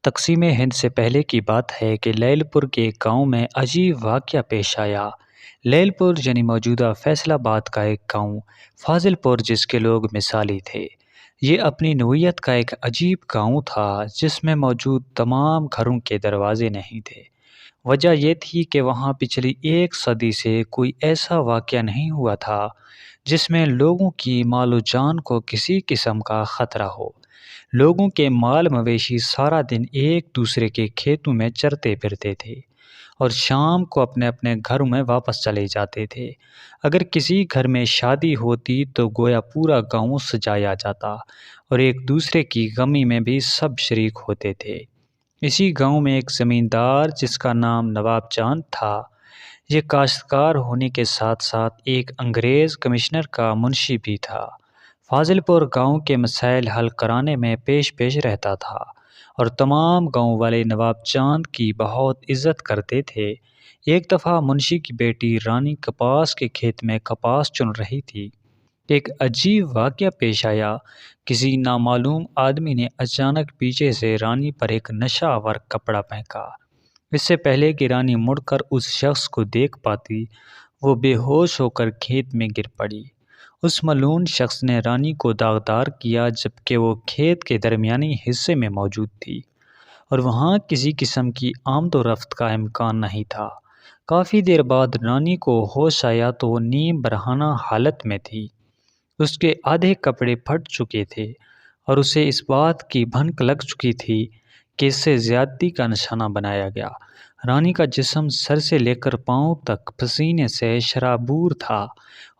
تقسیم ہند سے پہلے کی بات ہے کہ لیل پور کے ایک گاؤں میں عجیب واقعہ پیش آیا۔ لیل پور یعنی موجودہ فیصل آباد کا ایک گاؤں، فاضل پور جس کے لوگ مثالی تھے۔ یہ اپنی نوعیت کا ایک عجیب گاؤں تھا جس میں موجود تمام گھروں کے دروازے نہیں تھے۔ وجہ یہ تھی کہ وہاں پچھلی 1 صدی سے کوئی ایسا واقعہ نہیں ہوا تھا جس میں لوگوں کی مال و جان کو کسی قسم کا خطرہ ہو۔ لوگوں کے مال مویشی سارا دن ایک دوسرے کے کھیتوں میں چرتے پھرتے تھے اور شام کو اپنے اپنے گھروں میں واپس چلے جاتے تھے۔ اگر کسی گھر میں شادی ہوتی تو گویا پورا گاؤں سجایا جاتا اور ایک دوسرے کی غمی میں بھی سب شریک ہوتے تھے۔ اسی گاؤں میں ایک زمیندار جس کا نام نواب چاند تھا، یہ کاشتکار ہونے کے ساتھ ساتھ ایک انگریز کمشنر کا منشی بھی تھا۔ فاضل پور گاؤں کے مسائل حل کرانے میں پیش رہتا تھا اور تمام گاؤں والے نواب چاند کی بہت عزت کرتے تھے۔ ایک دفعہ منشی کی بیٹی رانی کپاس کے کھیت میں کپاس چن رہی تھی۔ ایک عجیب واقعہ پیش آیا۔ کسی نامعلوم آدمی نے اچانک پیچھے سے رانی پر ایک نشہ آور کپڑا پھینکا۔ اس سے پہلے کہ رانی مڑ کر اس شخص کو دیکھ پاتی، وہ بے ہوش ہو کر کھیت میں گر پڑی۔ اس ملعون شخص نے رانی کو داغدار کیا جبکہ وہ کھیت کے درمیانی حصے میں موجود تھی اور وہاں کسی قسم کی آمد و رفت کا امکان نہیں تھا۔ کافی دیر بعد رانی کو ہوش آیا تو وہ نیم برہنہ حالت میں تھی۔ اس کے آدھے کپڑے پھٹ چکے تھے اور اسے اس بات کی بھنک لگ چکی تھی کہ اس سے زیادتی کا نشانہ بنایا گیا۔ رانی کا جسم سر سے لے کر پاؤں تک پسینے سے شرابور تھا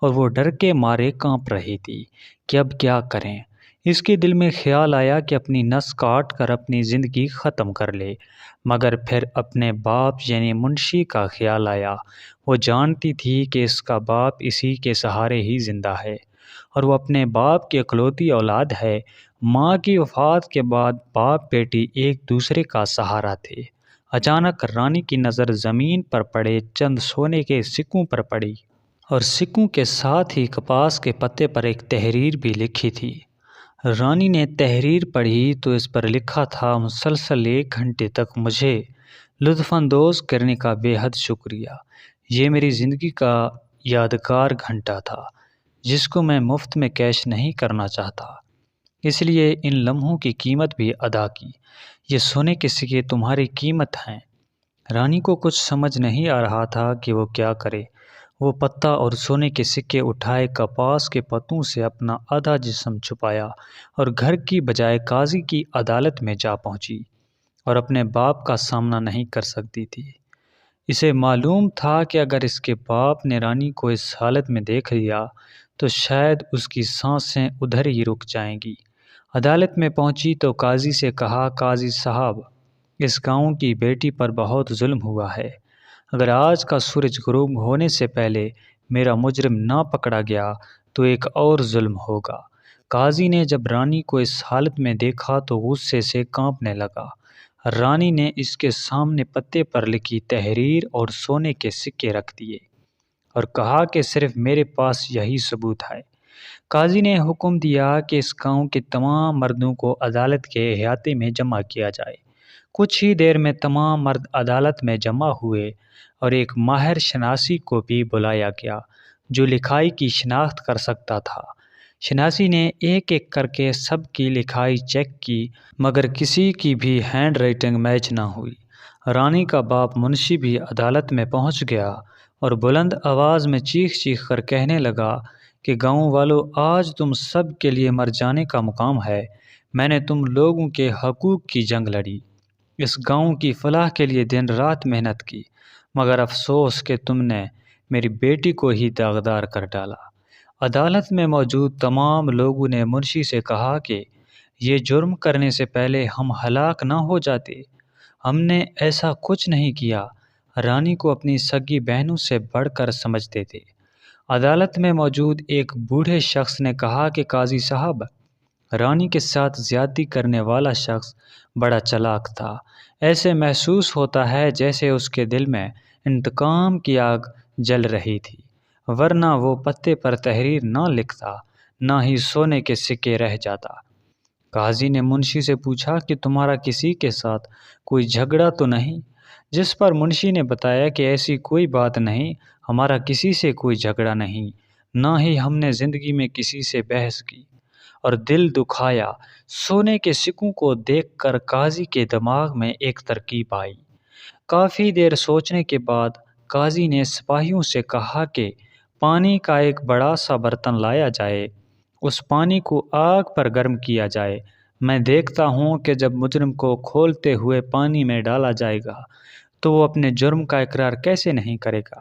اور وہ ڈر کے مارے کانپ رہی تھی کہ اب کیا کریں۔ اس کے دل میں خیال آیا کہ اپنی نس کاٹ کر اپنی زندگی ختم کر لے، مگر پھر اپنے باپ یعنی منشی کا خیال آیا۔ وہ جانتی تھی کہ اس کا باپ اسی کے سہارے ہی زندہ ہے اور وہ اپنے باپ کی اکلوتی اولاد ہے۔ ماں کی وفات کے بعد باپ بیٹی ایک دوسرے کا سہارا تھے۔ اچانک رانی کی نظر زمین پر پڑے چند سونے کے سکوں پر پڑی اور سکوں کے ساتھ ہی کپاس کے پتے پر ایک تحریر بھی لکھی تھی۔ رانی نے تحریر پڑھی تو اس پر لکھا تھا، مسلسل 1 گھنٹے تک مجھے لطف اندوز کرنے کا بے حد شکریہ۔ یہ میری زندگی کا یادگار گھنٹہ تھا جس کو میں مفت میں کیش نہیں کرنا چاہتا، اس لیے ان لمحوں کی قیمت بھی ادا کی۔ یہ سونے کے سکے تمہاری قیمت ہیں۔ رانی کو کچھ سمجھ نہیں آ رہا تھا کہ وہ کیا کرے۔ وہ پتا اور سونے کے سکے اٹھائے، کپاس کے پتوں سے اپنا آدھا جسم چھپایا اور گھر کی بجائے قاضی کی عدالت میں جا پہنچی اور اپنے باپ کا سامنا نہیں کر سکتی تھی۔ اسے معلوم تھا کہ اگر اس کے باپ نے رانی کو اس حالت میں دیکھ لیا تو شاید اس کی سانسیں ادھر ہی رک جائیں گی۔ عدالت میں پہنچی تو قاضی سے کہا، قاضی صاحب، اس گاؤں کی بیٹی پر بہت ظلم ہوا ہے۔ اگر آج کا سورج غروب ہونے سے پہلے میرا مجرم نہ پکڑا گیا تو ایک اور ظلم ہوگا۔ قاضی نے جب رانی کو اس حالت میں دیکھا تو غصے سے کانپنے لگا۔ رانی نے اس کے سامنے پتے پر لکھی تحریر اور سونے کے سکے رکھ دیے اور کہا کہ صرف میرے پاس یہی ثبوت ہے۔ قاضی نے حکم دیا کہ اس گاؤں کے تمام مردوں کو عدالت کے احاطے میں جمع کیا جائے۔ کچھ ہی دیر میں تمام مرد عدالت میں جمع ہوئے اور ایک ماہر شناسی کو بھی بلایا گیا جو لکھائی کی شناخت کر سکتا تھا۔ شناسی نے ایک ایک کر کے سب کی لکھائی چیک کی مگر کسی کی بھی ہینڈ رائٹنگ میچ نہ ہوئی۔ رانی کا باپ منشی بھی عدالت میں پہنچ گیا اور بلند آواز میں چیخ چیخ کر کہنے لگا کہ گاؤں والو، آج تم سب کے لیے مر جانے کا مقام ہے۔ میں نے تم لوگوں کے حقوق کی جنگ لڑی، اس گاؤں کی فلاح کے لیے دن رات محنت کی، مگر افسوس کہ تم نے میری بیٹی کو ہی داغدار کر ڈالا۔ عدالت میں موجود تمام لوگوں نے منشی سے کہا کہ یہ جرم کرنے سے پہلے ہم ہلاک نہ ہو جاتے۔ ہم نے ایسا کچھ نہیں کیا۔ رانی کو اپنی سگی بہنوں سے بڑھ کر سمجھتے تھے۔ عدالت میں موجود ایک بوڑھے شخص نے کہا کہ قاضی صاحب، رانی کے ساتھ زیادتی کرنے والا شخص بڑا چالاک تھا۔ ایسے محسوس ہوتا ہے جیسے اس کے دل میں انتقام کی آگ جل رہی تھی، ورنہ وہ پتے پر تحریر نہ لکھتا، نہ ہی سونے کے سکے رہ جاتا۔ قاضی نے منشی سے پوچھا کہ تمہارا کسی کے ساتھ کوئی جھگڑا تو نہیں؟ جس پر منشی نے بتایا کہ ایسی کوئی بات نہیں، ہمارا کسی سے کوئی جھگڑا نہیں، نہ ہی ہم نے زندگی میں کسی سے بحث کی، اور دل دکھایا۔ سونے کے سکوں کو دیکھ کر قاضی کے دماغ میں ایک ترکیب آئی۔ کافی دیر سوچنے کے بعد قاضی نے سپاہیوں سے کہا کہ پانی کا ایک بڑا سا برتن لایا جائے، اس پانی کو آگ پر گرم کیا جائے، میں دیکھتا ہوں کہ جب مجرم کو کھولتے ہوئے پانی میں ڈالا جائے گا تو وہ اپنے جرم کا اقرار کیسے نہیں کرے گا۔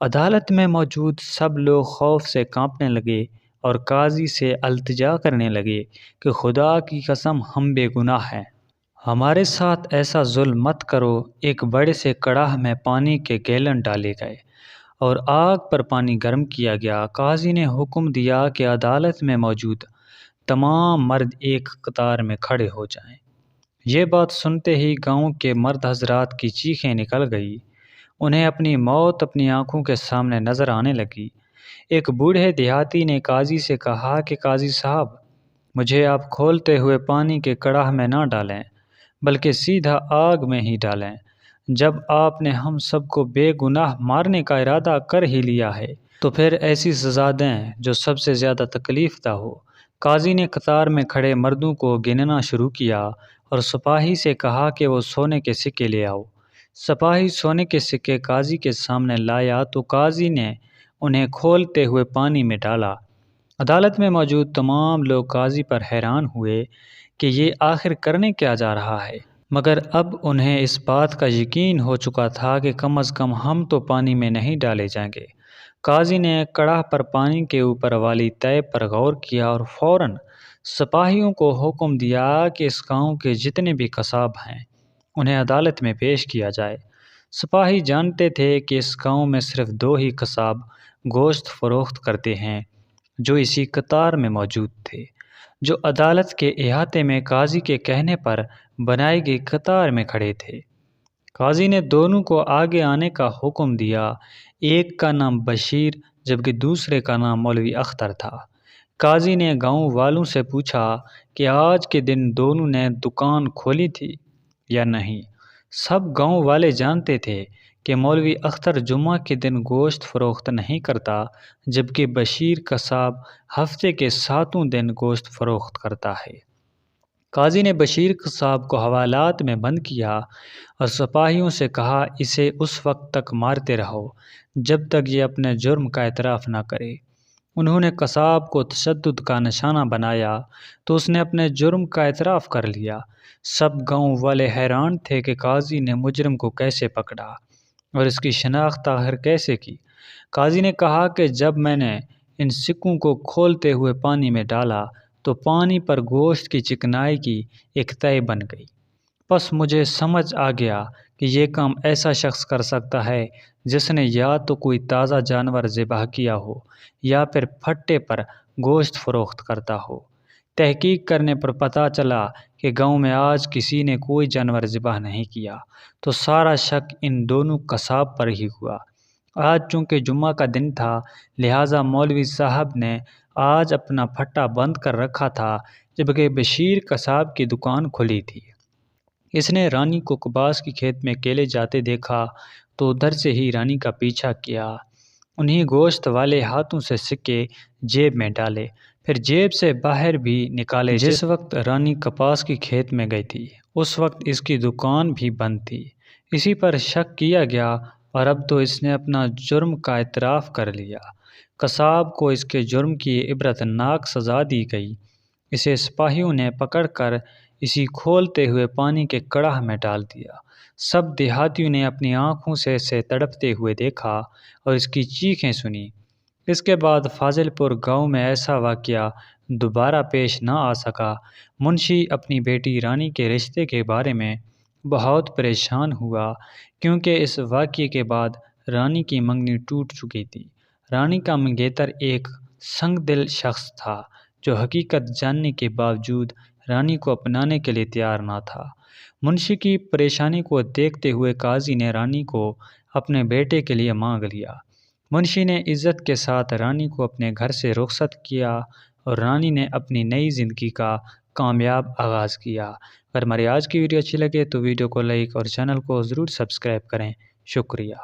عدالت میں موجود سب لوگ خوف سے کانپنے لگے اور قاضی سے التجا کرنے لگے کہ خدا کی قسم ہم بے گناہ ہیں، ہمارے ساتھ ایسا ظلم مت کرو۔ ایک بڑے سے کڑاہ میں پانی کے گیلن ڈالے گئے اور آگ پر پانی گرم کیا گیا۔ قاضی نے حکم دیا کہ عدالت میں موجود تمام مرد ایک قطار میں کھڑے ہو جائیں۔ یہ بات سنتے ہی گاؤں کے مرد حضرات کی چیخیں نکل گئی، انہیں اپنی موت اپنی آنکھوں کے سامنے نظر آنے لگی۔ ایک بوڑھے دیہاتی نے قاضی سے کہا کہ قاضی صاحب، مجھے آپ کھولتے ہوئے پانی کے کڑاہ میں نہ ڈالیں بلکہ سیدھا آگ میں ہی ڈالیں۔ جب آپ نے ہم سب کو بے گناہ مارنے کا ارادہ کر ہی لیا ہے تو پھر ایسی سزا دیں جو سب سے زیادہ تکلیف دہ ہو۔ قاضی نے قطار میں کھڑے مردوں کو گننا شروع کیا اور سپاہی سے کہا کہ وہ سونے کے سکے لے آؤ۔ سپاہی سونے کے سکے قاضی کے سامنے لایا تو قاضی نے انہیں کھولتے ہوئے پانی میں ڈالا۔ عدالت میں موجود تمام لوگ قاضی پر حیران ہوئے کہ یہ آخر کرنے کیا جا رہا ہے، مگر اب انہیں اس بات کا یقین ہو چکا تھا کہ کم از کم ہم تو پانی میں نہیں ڈالے جائیں گے۔ قاضی نے کڑاہ پر پانی کے اوپر والی تہہ پر غور کیا اور فوراً سپاہیوں کو حکم دیا کہ اس گاؤں کے جتنے بھی قصاب ہیں انہیں عدالت میں پیش کیا جائے۔ سپاہی جانتے تھے کہ اس گاؤں میں صرف 2 ہی قصاب گوشت فروخت کرتے ہیں جو اسی قطار میں موجود تھے، جو عدالت کے احاطے میں قاضی کے کہنے پر بنائی گئی قطار میں کھڑے تھے۔ قاضی نے دونوں کو آگے آنے کا حکم دیا۔ ایک کا نام بشیر جبکہ دوسرے کا نام مولوی اختر تھا۔ قاضی نے گاؤں والوں سے پوچھا کہ آج کے دن دونوں نے دکان کھولی تھی یا نہیں۔ سب گاؤں والے جانتے تھے کہ مولوی اختر جمعہ کے دن گوشت فروخت نہیں کرتا جبکہ بشیر قصاب ہفتے کے 7 دن گوشت فروخت کرتا ہے۔ قاضی نے بشیر قصاب کو حوالات میں بند کیا اور سپاہیوں سے کہا اسے اس وقت تک مارتے رہو جب تک یہ اپنے جرم کا اعتراف نہ کرے۔ انہوں نے قصاب کو تشدد کا نشانہ بنایا تو اس نے اپنے جرم کا اعتراف کر لیا۔ سب گاؤں والے حیران تھے کہ قاضی نے مجرم کو کیسے پکڑا اور اس کی شناخت آخر کیسے کی۔ قاضی نے کہا کہ جب میں نے ان سکوں کو کھولتے ہوئے پانی میں ڈالا تو پانی پر گوشت کی چکنائی کی ایک تہہ بن گئی، بس مجھے سمجھ آ گیا کہ یہ کام ایسا شخص کر سکتا ہے جس نے یا تو کوئی تازہ جانور ذبح کیا ہو یا پھر پھٹے پر گوشت فروخت کرتا ہو۔ تحقیق کرنے پر پتہ چلا کہ گاؤں میں آج کسی نے کوئی جانور ذبح نہیں کیا، تو سارا شک ان دونوں قصاب پر ہی ہوا۔ آج چونکہ جمعہ کا دن تھا لہٰذا مولوی صاحب نے آج اپنا پھٹا بند کر رکھا تھا جبکہ بشیر قصاب کی دکان کھلی تھی۔ اس نے رانی کو کباس کی کھیت میں کیلے جاتے دیکھا تو ادھر سے ہی رانی کا پیچھا کیا، انہیں گوشت والے ہاتھوں سے سکے جیب میں ڈالے، پھر جیب سے باہر بھی نکالے۔ جس وقت رانی کپاس کی کھیت میں گئی تھی اس وقت اس کی دکان بھی بند تھی۔ اسی پر شک کیا گیا اور اب تو اس نے اپنا جرم کا اعتراف کر لیا۔ قصاب کو اس کے جرم کی عبرت ناک سزا دی گئی۔ اسے سپاہیوں نے پکڑ کر اسی کھولتے ہوئے پانی کے کڑاہ میں ڈال دیا۔ سب دیہاتیوں نے اپنی آنکھوں سے اسے تڑپتے ہوئے دیکھا اور اس کی چیخیں سنی۔ اس کے بعد فاضل پور گاؤں میں ایسا واقعہ دوبارہ پیش نہ آ سکا۔ منشی اپنی بیٹی رانی کے رشتے کے بارے میں بہت پریشان ہوا کیونکہ اس واقعے کے بعد رانی کی منگنی ٹوٹ چکی تھی۔ رانی کا منگیتر ایک سنگ دل شخص تھا جو حقیقت جاننے کے باوجود رانی کو اپنانے کے لیے تیار نہ تھا۔ منشی کی پریشانی کو دیکھتے ہوئے قاضی نے رانی کو اپنے بیٹے کے لیے مانگ لیا۔ منشی نے عزت کے ساتھ رانی کو اپنے گھر سے رخصت کیا اور رانی نے اپنی نئی زندگی کا کامیاب آغاز کیا۔ اگر ہماری آج کی ویڈیو اچھی لگے تو ویڈیو کو لائک اور چینل کو ضرور سبسکرائب کریں۔ شکریہ۔